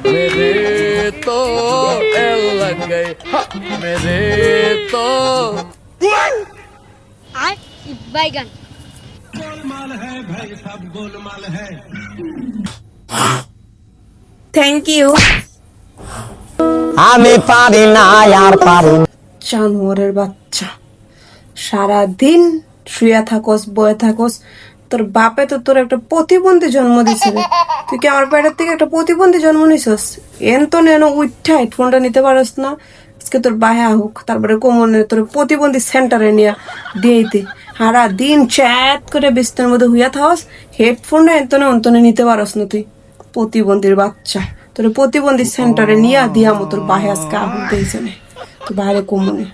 मेरे तो एल लग गए मेरे तो बैगन থ্যাংক ইউ। আমি পারি না আর পারি না। জানোয়ারের বাচ্চা, সারাদিন শুয়ে থাকোস, বয়ে থাকোস। তোর বাপে তো তোর একটা প্রতিবন্ধী জন্ম দিছে রে। তুই কি আমার পেটের থেকে একটা প্রতিবন্ধী জন্ম নিছস? এন তো নেন উঠা হেডফোনটা নিতে পারস না। আজকে তোর বায়া হোক, তারপরে কোমনে তোর প্রতিবন্ধী সেন্টারে নিয়ে দিয়েতে সারা দিন চ্যাট করে বিস্তার মধ্যে হুইয়া থাকস, হেডফোনটা এন্তনে অন্তনে নিতে পারস না তুই। প্রতিবন্ধীর বাচ্চা, তোর প্রতিবন্ধী সেন্টারে নিয়ে দিয়া মতো তোর বাহে আজকে আহুন দিয়েছে না, তোর বাইরে কোমনে।